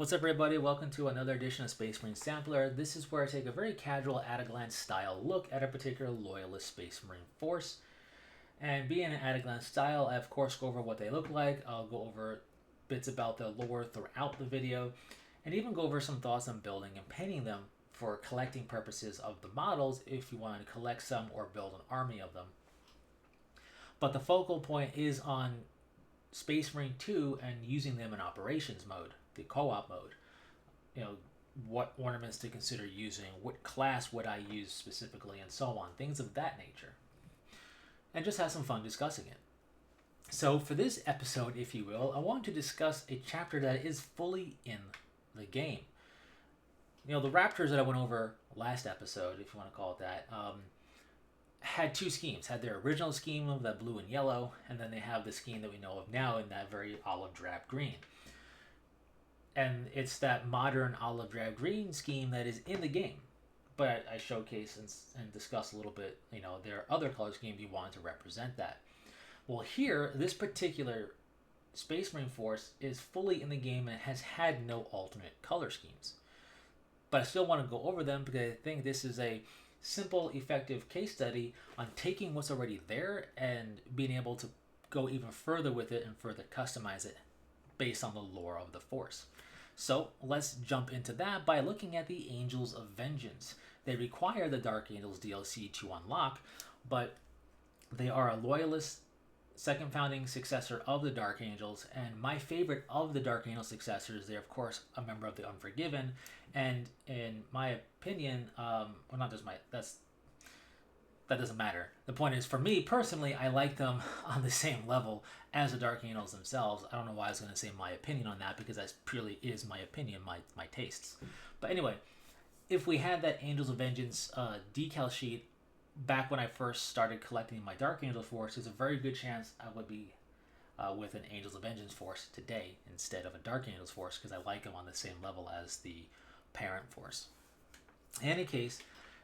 What's up, everybody? Welcome to another edition of Space Marine Sampler. This is where I take a very casual, at-a-glance style look at a particular Loyalist Space Marine force. And being an at-a-glance style, I of course go over what they look like. I'll go over bits about the lore throughout the video, and even go over some thoughts on building and painting them for collecting purposes of the models if you want to collect some or build an army of them. But the focal point is on Space Marine 2 and using them in operations mode, the co-op mode. You know, what ornaments to consider using, what class would I use specifically, and so on. Things of that nature. And just have some fun discussing it. So for this episode, if you will, I want to discuss a chapter that is fully in the game. You know, the Raptors that I went over last episode, if you want to call it that, had two schemes. Had their original scheme of that blue and yellow, and then they have the scheme that we know of now in that very olive drab green. And it's that modern olive drab green scheme that is in the game. But I showcase and discuss a little bit, you know, there are other color schemes you want to represent that. Well, here, this particular Space Marine force is fully in the game and has had no alternate color schemes. But I still want to go over them because I think this is a simple, effective case study on taking what's already there and being able to go even further with it and further customize it based on the lore of the force. So let's jump into that by looking at the Angels of Vengeance. They require the Dark Angels DLC to unlock, but they are a Loyalist second founding successor of the Dark Angels, and my favorite of the Dark Angel successors. They're of course a member of the Unforgiven, and in my opinion, that doesn't matter. The point is, for me personally, I like them on the same level as the Dark Angels themselves. I don't know why I was going to say my opinion on that, because that purely is my opinion, my tastes. But anyway, if we had that Angels of Vengeance decal sheet back when I first started collecting my Dark Angel force, there's a very good chance I would be with an Angels of Vengeance force today instead of a Dark Angels force, because I like them on the same level as the parent force. In any case,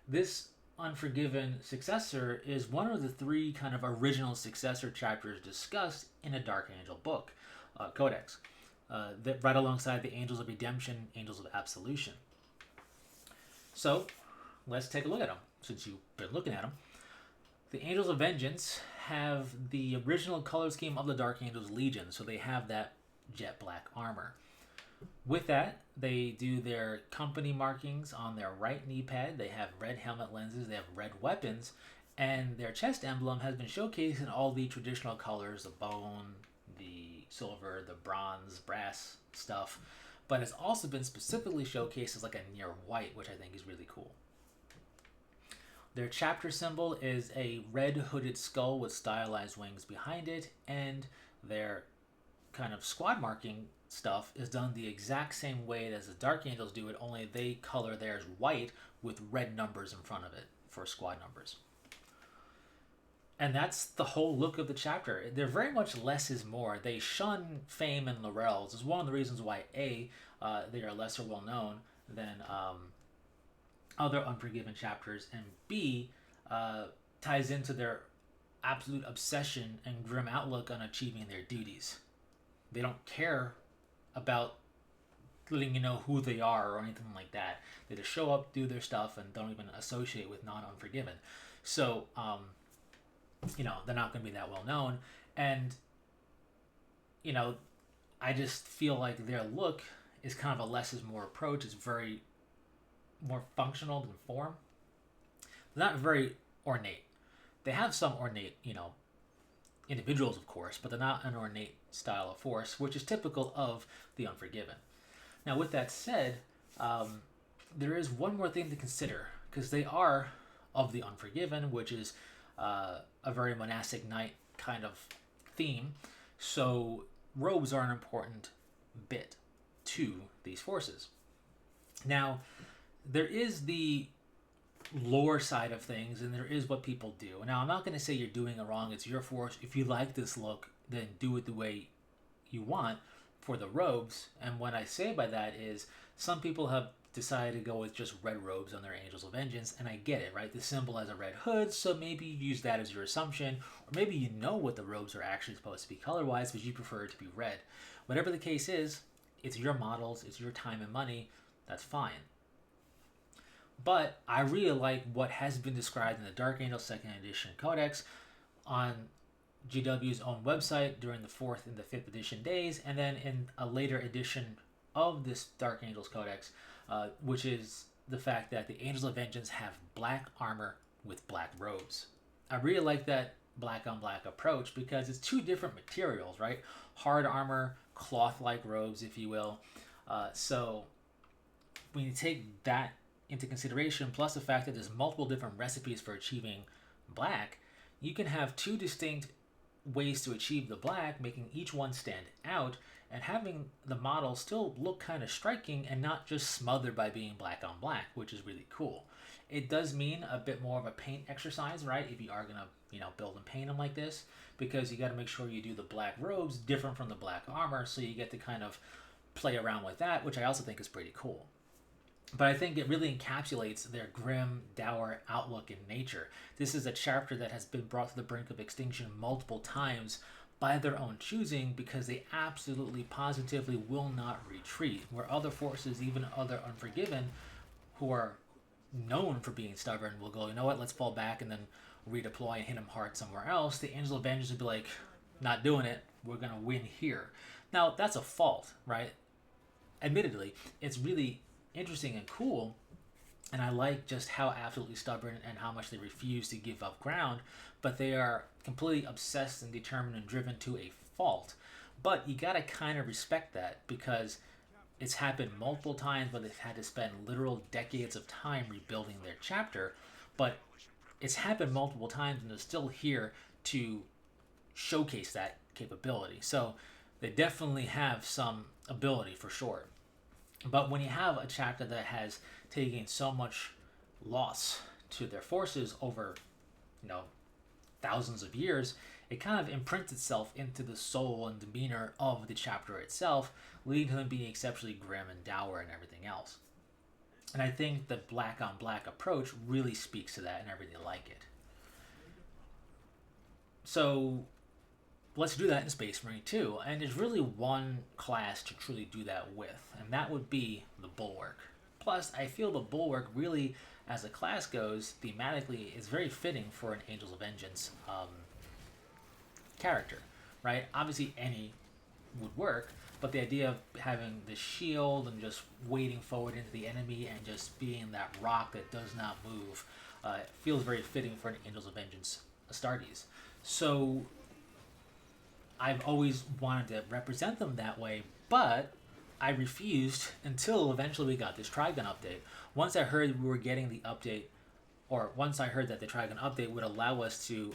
this Unforgiven successor is one of the three kind of original successor chapters discussed in a Dark Angel book, Codex, that right alongside the Angels of Redemption, Angels of Absolution. So let's take a look at them, since you've been looking at them. The Angels of Vengeance have the original color scheme of the Dark Angels Legion, so they have that jet black armor. With that, they do their company markings on their right knee pad. They have red helmet lenses, they have red weapons, and their chest emblem has been showcased in all the traditional colors, the bone, the silver, the bronze, brass stuff, but it's also been specifically showcased as like a near white, which I think is really cool. Their chapter symbol is a red hooded skull with stylized wings behind it, and their kind of squad marking stuff is done the exact same way as the Dark Angels do it, only they color theirs white with red numbers in front of it for squad numbers. And that's the whole look of the chapter. They're very much less is more. They shun fame and laurels. It's one of the reasons why they are lesser well known than other Unforgiven chapters, and B, ties into their absolute obsession and grim outlook on achieving their duties. They don't care about letting you know who they are or anything like that. They just show up, do their stuff, and don't even associate with non-Unforgiven. So, they're not going to be that well known. And, I just feel like their look is kind of a less is more approach. It's very more functional than form. They're not very ornate. They have some ornate, individuals, of course, but they're not an ornate style of force, which is typical of the Unforgiven. Now, with that said, there is one more thing to consider, because they are of the Unforgiven, which is a very monastic knight kind of theme, so robes are an important bit to these forces. Now, there is the lore side of things, and there is what people do. Now, I'm not going to say you're doing it wrong. It's your force. If you like this look, then do it the way you want for the robes. And what I say by that is some people have decided to go with just red robes on their Angels of Vengeance, and I get it, right? The symbol has a red hood, so maybe you use that as your assumption, or maybe you know what the robes are actually supposed to be color-wise, but you prefer it to be red. Whatever the case is, It's your models, it's your time and money. That's fine. But I really like what has been described in the Dark Angel Second Edition Codex on GW's own website during the 4th and the 5th edition days, and then in a later edition of this Dark Angels Codex, which is the fact that the Angels of Vengeance have black armor with black robes. I really like that black on black approach because it's two different materials, right? Hard armor, cloth like robes, if you will. So when you take that into consideration, plus the fact that there's multiple different recipes for achieving black, you can have two distinct ways to achieve the black, making each one stand out and having the model still look kind of striking and not just smothered by being black on black, which is really cool. It does mean a bit more of a paint exercise, right? If you are gonna, build and paint them like this, because you got to make sure you do the black robes different from the black armor, so you get to kind of play around with that, which I also think is pretty cool. But I think it really encapsulates their grim, dour outlook in nature. This is a chapter that has been brought to the brink of extinction multiple times by their own choosing because they absolutely positively will not retreat. Where other forces, even other Unforgiven, who are known for being stubborn, will go, you know what, let's fall back and then redeploy and hit them hard somewhere else. The Angel of Vengeance would be like, not doing it, we're going to win here. Now, that's a fault, right? Admittedly, it's really interesting and cool, and I like just how absolutely stubborn and how much they refuse to give up ground, but they are completely obsessed and determined and driven to a fault. But you gotta kind of respect that because it's happened multiple times where they've had to spend literal decades of time rebuilding their chapter, but it's happened multiple times and they're still here to showcase that capability. So they definitely have some ability for sure. But when you have a chapter that has taken so much loss to their forces over, thousands of years, it kind of imprints itself into the soul and demeanor of the chapter itself, leading to them being exceptionally grim and dour and everything else. And I think the black on black approach really speaks to that, and I really like it. So let's do that in Space Marine 2, and there's really one class to truly do that with, and that would be the Bulwark. Plus, I feel the Bulwark really, as a class goes, thematically is very fitting for an Angels of Vengeance character, right? Obviously, any would work, but the idea of having the shield and just wading forward into the enemy and just being that rock that does not move feels very fitting for an Angels of Vengeance Astartes. So I've always wanted to represent them that way, but I refused until eventually we got this Trigun update. Once I heard we were getting the update, or once I heard that the Trigun update would allow us to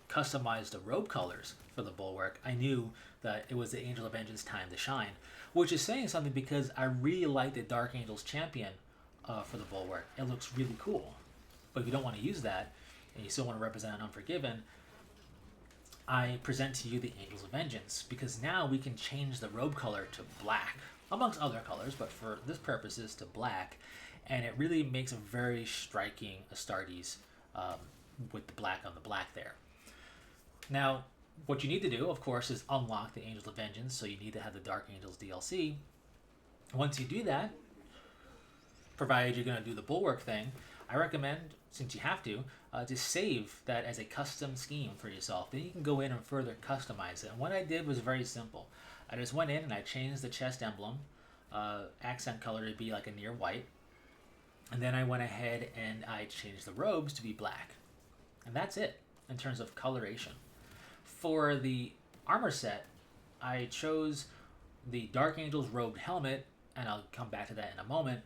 customize the robe colors for the Bulwark, I knew that it was the Angel of Vengeance time to shine, which is saying something because I really like the Dark Angels champion for the Bulwark. It looks really cool. But if you don't want to use that, and you still want to represent an Unforgiven, I present to you the Angels of Vengeance, because now we can change the robe color to black, amongst other colors, but for this purposes to black, and it really makes a very striking Astartes with the black on the black there. Now, what you need to do, of course, is unlock the Angels of Vengeance, so you need to have the Dark Angels DLC. Once you do that, provided you're going to do the Bulwark thing, I recommend, since you have to save that as a custom scheme for yourself. Then you can go in and further customize it. And what I did was very simple. I just went in and I changed the chest emblem accent color to be like a near white. And then I went ahead and I changed the robes to be black. And that's it in terms of coloration. For the armor set, I chose the Dark Angel's robed helmet, and I'll come back to that in a moment.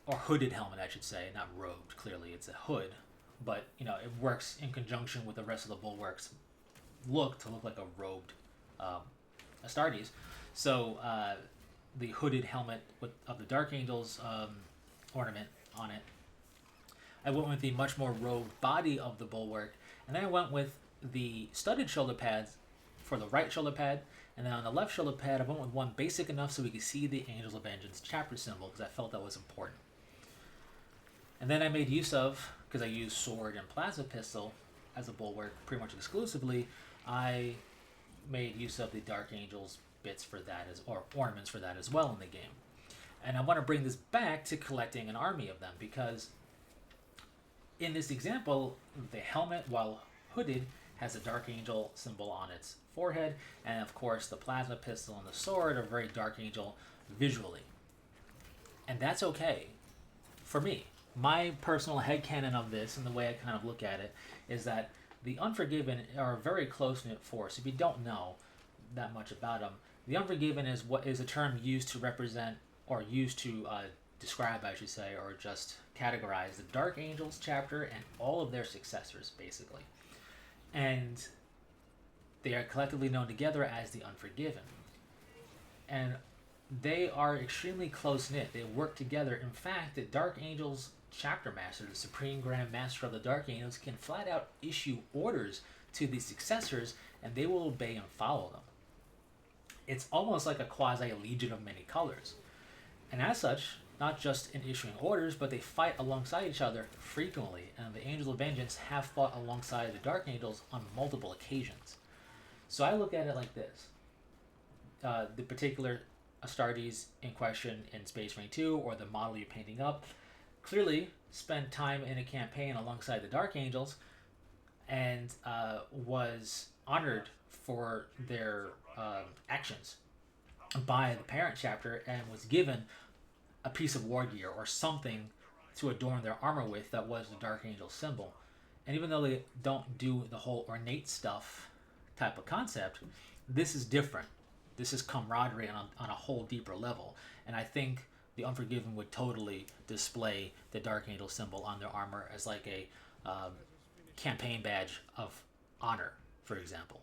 Or hooded helmet, I should say, not robed. Clearly, it's a hood, but it works in conjunction with the rest of the Bulwark's look to look like a robed Astartes. So the hooded helmet of the Dark Angels ornament on it. I went with the much more robed body of the Bulwark, and then I went with the studded shoulder pads for the right shoulder pad, and then on the left shoulder pad, I went with one basic enough so we could see the Angels of Vengeance chapter symbol, because I felt that was important. And then I made use of, because I used sword and plasma pistol as a Bulwark pretty much exclusively, I made use of the Dark Angels bits for that or ornaments for that as well in the game. And I want to bring this back to collecting an army of them, because in this example, the helmet, while hooded, has a Dark Angel symbol on its forehead, and of course the plasma pistol and the sword are very Dark Angel visually. And that's okay for me. My personal headcanon of this, and the way I kind of look at it, is that the Unforgiven are a very close-knit force. If you don't know that much about them, the Unforgiven is what is a term used to represent, or used to describe, I should say, or just categorize the Dark Angels chapter and all of their successors, basically. And they are collectively known together as the Unforgiven. And they are extremely close-knit. They work together. In fact, the Dark Angels chapter master, the Supreme Grand Master of the Dark Angels, can flat out issue orders to the successors, and they will obey and follow them. It's almost like a quasi-legion of many colors. And as such, not just in issuing orders, but they fight alongside each other frequently, and the Angels of Vengeance have fought alongside the Dark Angels on multiple occasions. So I look at it like this. The particular Astartes in question in Space Marine 2, or the model you're painting up, clearly spent time in a campaign alongside the Dark Angels, and was honored for their actions by the parent chapter, and was given a piece of war gear or something to adorn their armor with that was the Dark Angel symbol. And even though they don't do the whole ornate stuff type of concept, this is different. This is camaraderie on a whole deeper level. And I think the Unforgiven would totally display the Dark Angel symbol on their armor as like a campaign badge of honor, for example.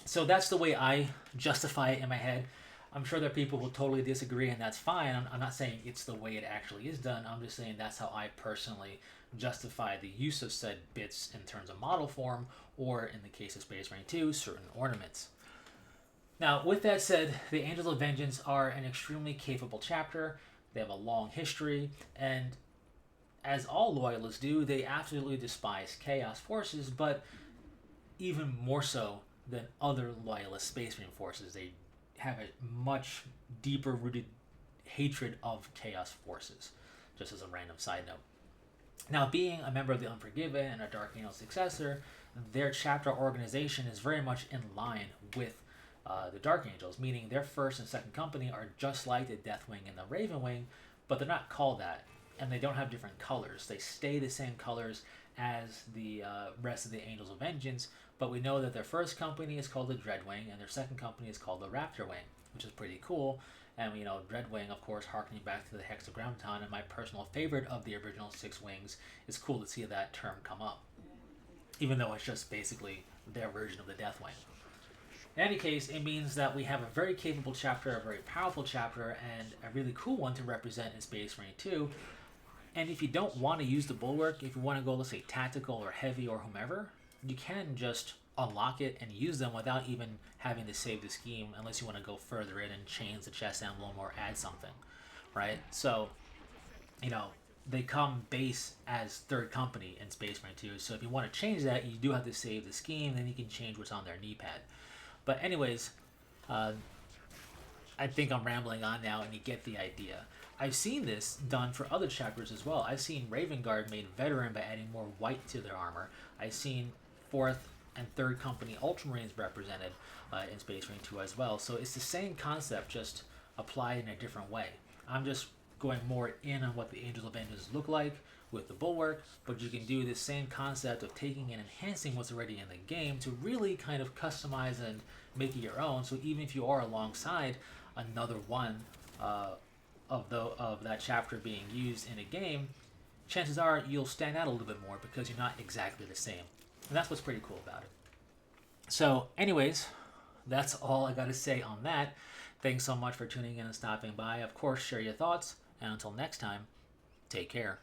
So that's the way I justify it in my head. I'm sure there are people who totally disagree, and that's fine. I'm not saying it's the way it actually is done. I'm just saying that's how I personally justify the use of said bits in terms of model form, or in the case of Space Marine 2, certain ornaments. Now, with that said, the Angels of Vengeance are an extremely capable chapter. They have a long history, and as all Loyalists do, they absolutely despise Chaos forces, but even more so than other Loyalist Space Marine forces. They have a much deeper rooted hatred of Chaos forces, just as a random side note. Now, being a member of the Unforgiven and a Dark Angel successor, their chapter organization is very much in line with the Dark Angels, meaning their first and second company are just like the Deathwing and the Ravenwing, but they're not called that, and they don't have different colors. They stay the same colors as the rest of the Angels of Vengeance, but we know that their first company is called the Dreadwing, and their second company is called the Raptorwing, which is pretty cool. And we know Dreadwing, of course, harkening back to the Hexagrammaton, and my personal favorite of the original 6 wings. It's cool to see that term come up, even though it's just basically their version of the Deathwing. In any case, it means that we have a very capable chapter, a very powerful chapter, and a really cool one to represent in Space Marine 2. And if you don't want to use the Bulwark, if you want to go, let's say, tactical or heavy or whomever, you can just unlock it and use them without even having to save the scheme, unless you want to go further in and change the chest emblem or add something, right? So, they come base as third company in Space Marine 2. So if you want to change that, you do have to save the scheme, then you can change what's on their knee pad. But anyways, I think I'm rambling on now, and you get the idea. I've seen this done for other chapters as well. I've seen Raven Guard made veteran by adding more white to their armor. I've seen 4th and 3rd Company Ultramarines represented in Space Marine 2 as well. So it's the same concept, just applied in a different way. I'm just going more in on what the Angels of Vengeance look like with the Bulwark, but you can do the same concept of taking and enhancing what's already in the game to really kind of customize and make it your own. So even if you are alongside another one of that chapter being used in a game, chances are you'll stand out a little bit more because you're not exactly the same. And that's what's pretty cool about it. So anyways, that's all I got to say on that. Thanks so much for tuning in and stopping by. Of course, share your thoughts. And until next time, take care.